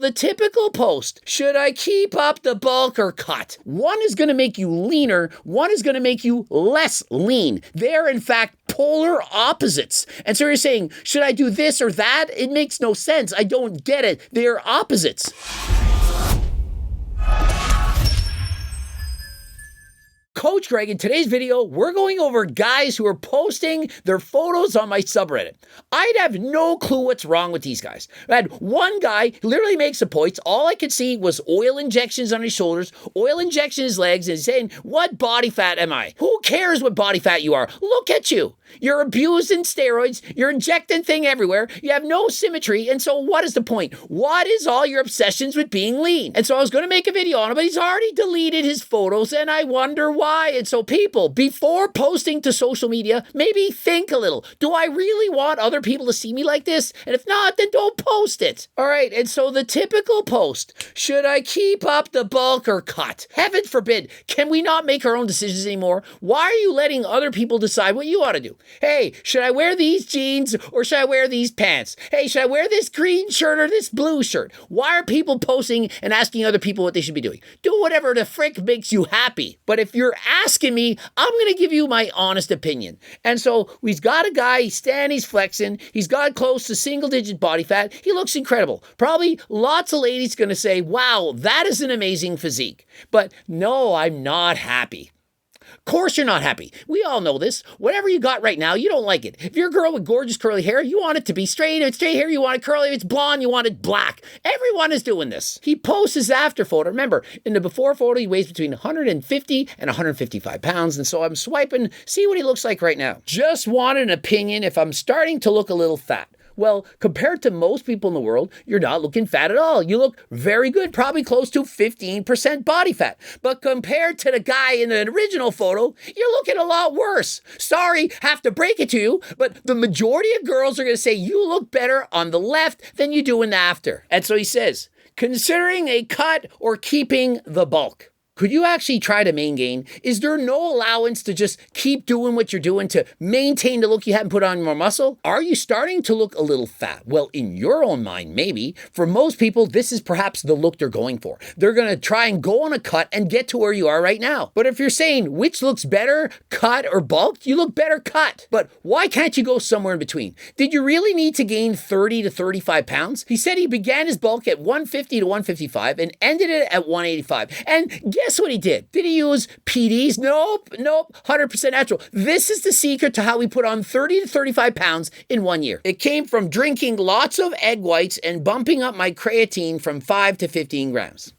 The typical post, should I keep up the bulk or cut? One is going to make you leaner, one is going to make you less lean. They're in fact polar opposites. And so you're saying, should I do this or that? It makes no sense. I don't get it. They're opposites. Coach Greg, in today's video, we're going over guys who are posting their photos on my subreddit. I'd have no clue what's wrong with these guys. I had one guy who literally makes the points. All I could see was oil injections on his shoulders, oil injection in his legs, and he's saying, what body fat am I? Who cares what body fat you are? Look at you. You're abusing steroids. You're injecting thing everywhere. You have no symmetry. And so what is the point? What is all your obsessions with being lean? And so I was going to make a video on it, but he's already deleted his photos, and I wonder why. And so people, before posting to social media, maybe think a little. Do I really want other people to see me like this? And if not, then don't post it. All right, and so the typical post, should I keep up the bulk or cut? Heaven forbid, can we not make our own decisions anymore? Why are you letting other people decide what you ought to do? Hey, should I wear these jeans or should I wear these pants? Hey, should I wear this green shirt or this blue shirt? Why are people posting and asking other people what they should be doing? Do whatever the frick makes you happy. But if you're asking me, I'm going to give you my honest opinion. And so we've got a guy, he's standing, he's flexing, he's got close to single-digit body fat. He looks incredible. Probably lots of ladies going to say, wow, that is an amazing physique. But no, I'm not happy. Of course you're not happy. We all know this. Whatever you got right now, you don't like it. If you're a girl with gorgeous curly hair, you want it to be straight. If it's straight hair, you want it curly. If it's blonde, you want it black. Everyone is doing this. He posts his after photo. Remember, in the before photo, he weighs between 150 and 155 pounds. And so I'm swiping, see what he looks like right now. Just want an opinion if I'm starting to look a little fat. Well, compared to most people in the world, you're not looking fat at all. You look very good, probably close to 15% body fat. But compared to the guy in the original photo, you're looking a lot worse. Sorry, have to break it to you, but the majority of girls are going to say you look better on the left than you do in the after. And so he says, considering a cut or keeping the bulk. Could you actually try to maintain? Is there no allowance to just keep doing what you're doing to maintain the look you haven't put on more muscle? Are you starting to look a little fat? Well, in your own mind, maybe. For most people, this is perhaps the look they're going for. They're going to try and go on a cut and get to where you are right now. But if you're saying which looks better, cut or bulked, you look better cut. But why can't you go somewhere in between? Did you really need to gain 30 to 35 pounds? He said he began his bulk at 150 to 155 and ended it at 185. And guess what he did? Did he use PDs? Nope, 100% natural. This is the secret to how he put on 30 to 35 pounds in 1 year. It came from drinking lots of egg whites and bumping up my creatine from 5 to 15 grams.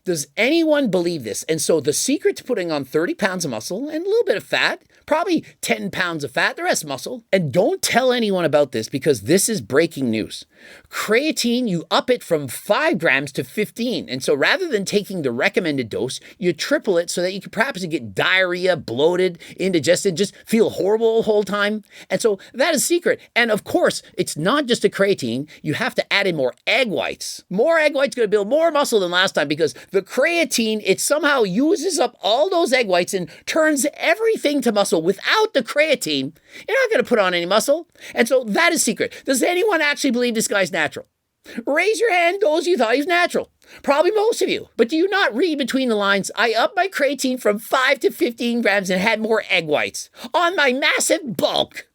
Does anyone believe this? And so the secret to putting on 30 pounds of muscle and a little bit of fat, probably 10 pounds of fat, the rest muscle. And don't tell anyone about this because this is breaking news. Creatine, you up it from 5 grams to 15. And so rather than taking the recommended dose, you triple it so that you can perhaps get diarrhea, bloated, indigested, just feel horrible the whole time. And so that is secret. And of course, it's not just a creatine. You have to add in more egg whites. More egg whites going to build more muscle than last time because the creatine, it somehow uses up all those egg whites and turns everything to muscle. Without the creatine, you're not going to put on any muscle. And so that is secret. Does anyone actually believe this guy's natural? Raise your hand, those of you thought he was natural. Probably most of you. But do you not read between the lines? I upped my creatine from 5 to 15 grams and had more egg whites on my massive bulk.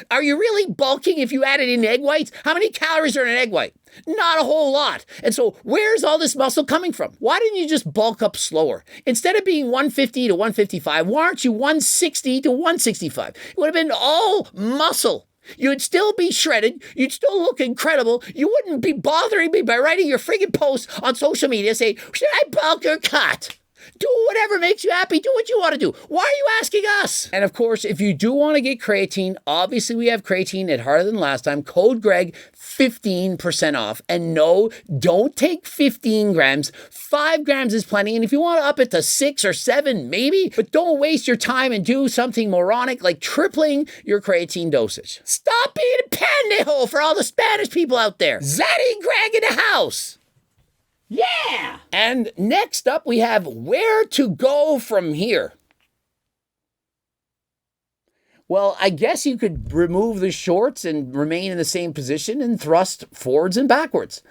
Are you really bulking if you added in egg whites? How many calories are in an egg white? Not a whole lot. And so where's all this muscle coming from? Why didn't you just bulk up slower? Instead of being 150 to 155, why aren't you 160 to 165? It would have been all muscle. You'd still be shredded. You'd still look incredible. You wouldn't be bothering me by writing your friggin' post on social media saying, should I bulk or cut? Do whatever makes you happy. Do what you want to do. Why are you asking us? And of course, if you do want to get creatine, obviously we have creatine at Harder Than Last Time. Code Greg, 15% off. And no, don't take 15 grams. 5 grams is plenty. And if you want to up it to 6 or 7, maybe, but don't waste your time and do something moronic like tripling your creatine dosage. Stop being a pendejo for all the Spanish people out there. Zaddy Greg in the house. Yeah! And next up, we have where to go from here. Well, I guess you could remove the shorts and remain in the same position and thrust forwards and backwards.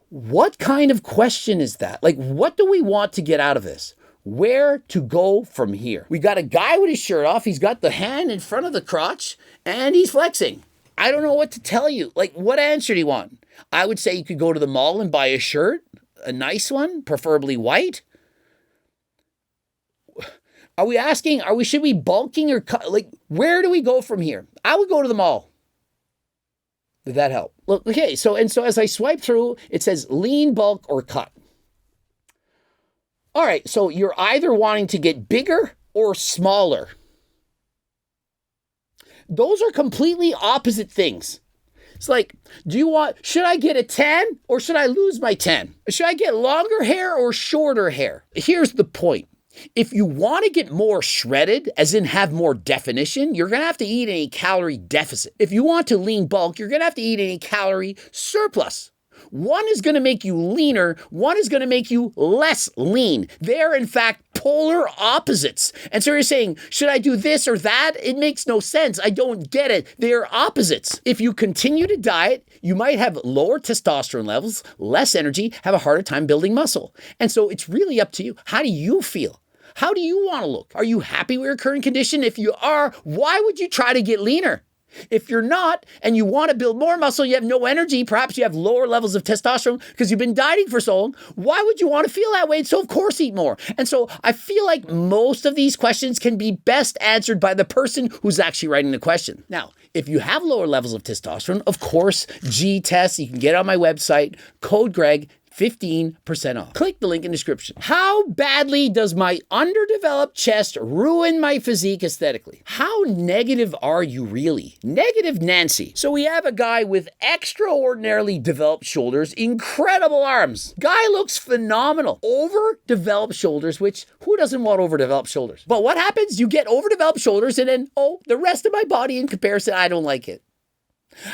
What kind of question is that? Like, what do we want to get out of this? Where to go from here? We got a guy with his shirt off. He's got the hand in front of the crotch and he's flexing. I don't know what to tell you. Like, what answer do you want? I would say you could go to the mall and buy a shirt, a nice one, preferably white. Are we asking, should we bulking or cut? Like, where do we go from here? I would go to the mall. Did that help? Look, okay, so as I swipe through, it says lean, bulk, or cut. All right, so you're either wanting to get bigger or smaller. Those are completely opposite things. It's like, should I get a 10 or should I lose my 10? Should I get longer hair or shorter hair? Here's the point. If you want to get more shredded, as in have more definition, you're going to have to eat in a calorie deficit. If you want to lean bulk, you're going to have to eat in a calorie surplus. One is going to make you leaner. One is going to make you less lean. They're, in fact, polar opposites. And so you're saying, should I do this or that? It makes no sense. I don't get it. They're opposites. If you continue to diet, you might have lower testosterone levels, less energy, have a harder time building muscle. And so it's really up to you. How do you feel? How do you want to look? Are you happy with your current condition? If you are, why would you try to get leaner? If you're not, and you want to build more muscle, you have no energy, perhaps you have lower levels of testosterone because you've been dieting for so long, why would you want to feel that way? And so, of course, eat more. And so I feel like most of these questions can be best answered by the person who's actually writing the question. Now, if you have lower levels of testosterone, of course, G-test, you can get on my website, code Greg, 15% off. Click the link in the description. How badly does my underdeveloped chest ruin my physique aesthetically? How negative are you really? Negative Nancy. So we have a guy with extraordinarily developed shoulders, incredible arms. Guy looks phenomenal. Overdeveloped shoulders, which who doesn't want overdeveloped shoulders? But what happens? You get overdeveloped shoulders and then, the rest of my body in comparison, I don't like it.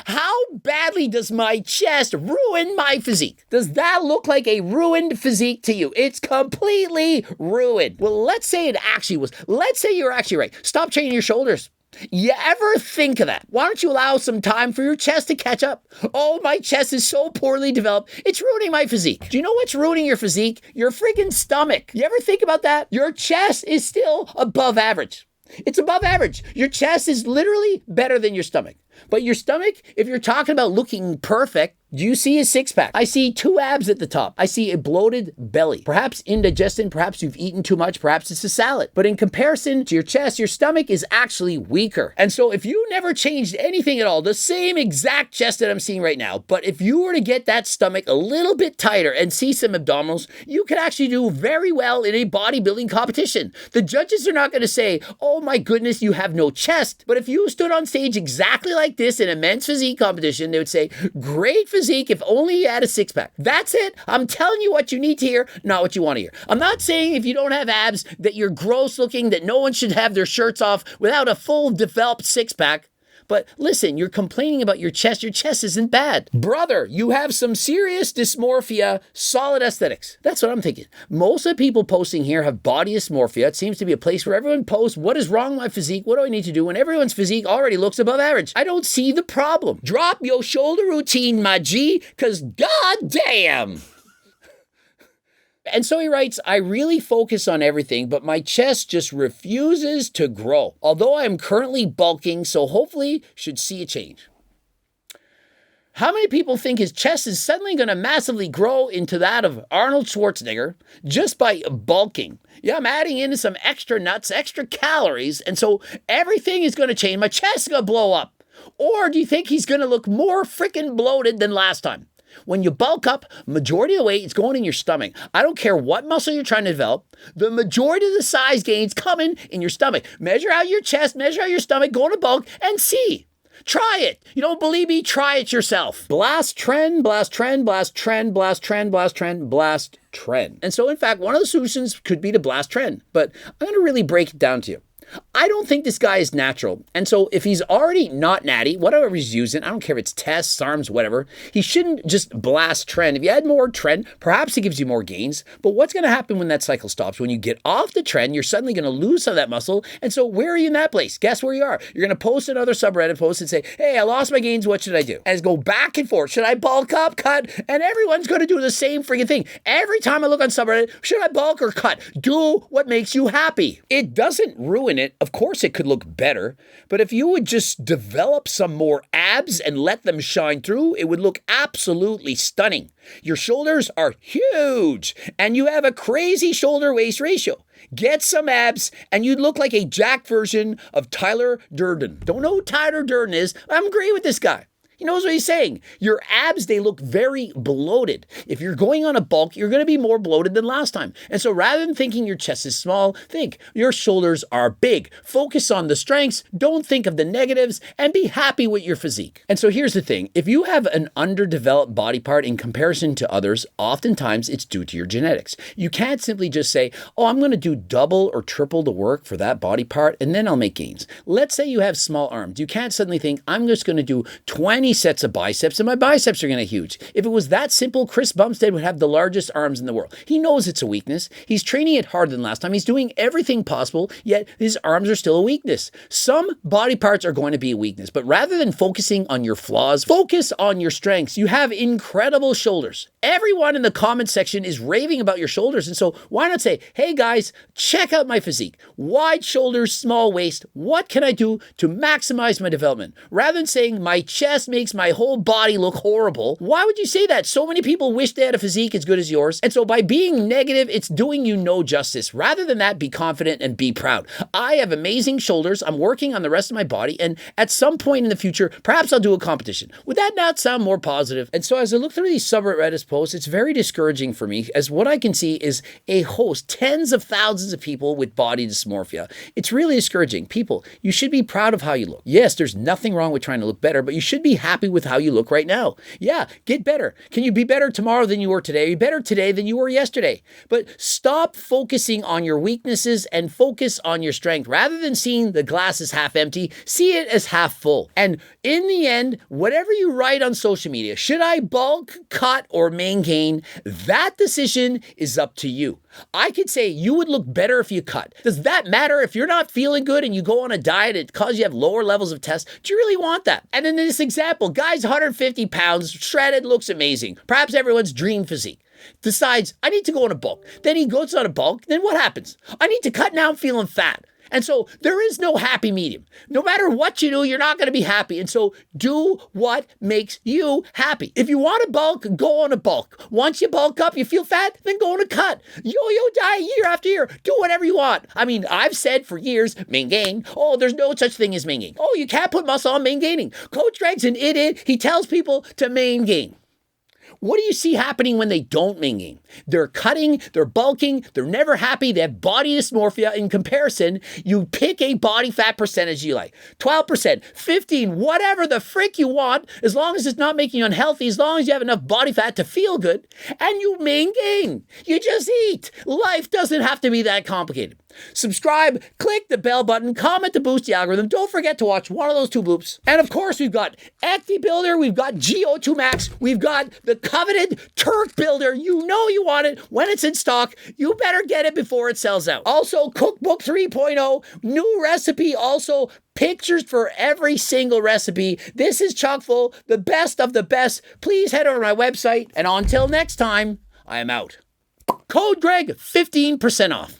How badly does my chest ruin my physique? Does that look like a ruined physique to you? It's completely ruined. Well, let's say it actually was. Let's say you're actually right. Stop training your shoulders. You ever think of that? Why don't you allow some time for your chest to catch up? Oh, my chest is so poorly developed. It's ruining my physique. Do you know what's ruining your physique? Your freaking stomach. You ever think about that? Your chest is still above average. It's above average. Your chest is literally better than your stomach. But your stomach, if you're talking about looking perfect, do you see a six-pack? I see 2 abs at the top. I see a bloated belly. Perhaps indigestion, perhaps you've eaten too much, perhaps it's a salad. But in comparison to your chest, your stomach is actually weaker. And so if you never changed anything at all, the same exact chest that I'm seeing right now, but if you were to get that stomach a little bit tighter and see some abdominals, you could actually do very well in a bodybuilding competition. The judges are not going to say, oh my goodness, you have no chest. But if you stood on stage exactly like this in a men's physique competition, they would say, great physique if only you had a six-pack. That's it. I'm telling you what you need to hear, not what you want to hear. I'm not saying if you don't have abs that you're gross looking, that no one should have their shirts off without a full developed six-pack. But listen, you're complaining about your chest. Your chest isn't bad. Brother, you have some serious dysmorphia, solid aesthetics. That's what I'm thinking. Most of the people posting here have body dysmorphia. It seems to be a place where everyone posts, what is wrong with my physique? What do I need to do? When everyone's physique already looks above average. I don't see the problem. Drop your shoulder routine, my G, because goddamn. And so he writes, I really focus on everything, but my chest just refuses to grow. Although I am currently bulking, so hopefully should see a change. How many people think his chest is suddenly going to massively grow into that of Arnold Schwarzenegger just by bulking? Yeah, I'm adding in some extra nuts, extra calories, and so everything is going to change. My chest is going to blow up. Or do you think he's going to look more freaking bloated than last time? When you bulk up, majority of the weight is going in your stomach. I don't care what muscle you're trying to develop. The majority of the size gains coming in your stomach. Measure out your chest, measure out your stomach, go to bulk and see. Try it. You don't believe me? Try it yourself. Blast trend, blast trend, blast trend, blast trend, blast trend, blast trend. And so, in fact, one of the solutions could be to blast trend. But I'm going to really break it down to you. I don't think this guy is natural. And so if he's already not natty, whatever he's using, I don't care if it's tests, SARMs, whatever, he shouldn't just blast trend. If you add more trend, perhaps he gives you more gains. But what's going to happen when that cycle stops? When you get off the trend, you're suddenly going to lose some of that muscle. And so where are you in that place? Guess where you are? You're going to post another subreddit post and say, hey, I lost my gains. What should I do? And go back and forth. Should I bulk up, cut? And everyone's going to do the same freaking thing. Every time I look on subreddit, should I bulk or cut? Do what makes you happy. It doesn't ruin it. Of course, it could look better. But if you would just develop some more abs and let them shine through, it would look absolutely stunning. Your shoulders are huge and you have a crazy shoulder waist ratio. Get some abs and you'd look like a jacked version of Tyler Durden. Don't know who Tyler Durden is. I'm agree with this guy. He knows what he's saying. Your abs, they look very bloated. If you're going on a bulk, you're going to be more bloated than last time. And so rather than thinking your chest is small, think your shoulders are big. Focus on the strengths. Don't think of the negatives and be happy with your physique. And so here's the thing. If you have an underdeveloped body part in comparison to others, oftentimes it's due to your genetics. You can't simply just say, oh, I'm going to do double or triple the work for that body part and then I'll make gains. Let's say you have small arms. You can't suddenly think, I'm just going to do 20 sets of biceps and my biceps are going to be huge. If it was that simple, Chris Bumstead would have the largest arms in the world. He knows it's a weakness. He's training it harder than last time. He's doing everything possible, yet his arms are still a weakness. Some body parts are going to be a weakness, but rather than focusing on your flaws, focus on your strengths. You have incredible shoulders. Everyone in the comment section is raving about your shoulders. And so why not say, hey guys, check out my physique. Wide shoulders, small waist. What can I do to maximize my development? Rather than saying my chest makes my whole body look horrible. Why would you say that? So many people wish they had a physique as good as yours. And so by being negative, it's doing you no justice. Rather than that, be confident and be proud. I have amazing shoulders. I'm working on the rest of my body. And at some point in the future, perhaps I'll do a competition. Would that not sound more positive? And so as I look through these subreddit posts, it's very discouraging for me as what I can see is a host, tens of thousands of people with body dysmorphia. It's really discouraging. People, you should be proud of how you look. Yes, there's nothing wrong with trying to look better, but you should be happy with how you look right now. Yeah, get better. Can you be better tomorrow than you were today? Are you better today than you were yesterday? But stop focusing on your weaknesses and focus on your strength. Rather than seeing the glass as half empty, see it as half full. And in the end, whatever you write on social media, should I bulk, cut, or main gain? That decision is up to you. I could say you would look better if you cut. Does that matter if you're not feeling good and you go on a diet and cause you have lower levels of tests? Do you really want that? And in this example, guy's 150 pounds, shredded, looks amazing. Perhaps everyone's dream physique. Decides, I need to go on a bulk. Then he goes on a bulk. Then what happens? I need to cut now, I'm feeling fat. And so there is no happy medium. No matter what you do, you're not going to be happy. And so do what makes you happy. If you want to bulk, go on a bulk. Once you bulk up, you feel fat, then go on a cut. Yo-yo diet year after year. Do whatever you want. I mean, I've said for years, main gain. Oh, there's no such thing as main gain. Oh, you can't put muscle on main gaining. Coach Greg's an idiot. He tells people to main gain. What do you see happening when they don't main gain? They're cutting, they're bulking, they're never happy, they have body dysmorphia. In comparison, you pick a body fat percentage you like. 12%, 15%, whatever the frick you want, as long as it's not making you unhealthy, as long as you have enough body fat to feel good, and you main gain. You just eat. Life doesn't have to be that complicated. Subscribe, click the bell button, comment to boost the algorithm. Don't forget to watch one of those two bloops. And of course, we've got Ecti Builder, we've got GO2 Max, we've got the coveted Turk Builder. You know you want it when it's in stock. You better get it before it sells out. Also, Cookbook 3.0, new recipe, also pictures for every single recipe. This is chock full, the best of the best. Please head over to my website. And until next time, I am out. Code Greg, 15% off.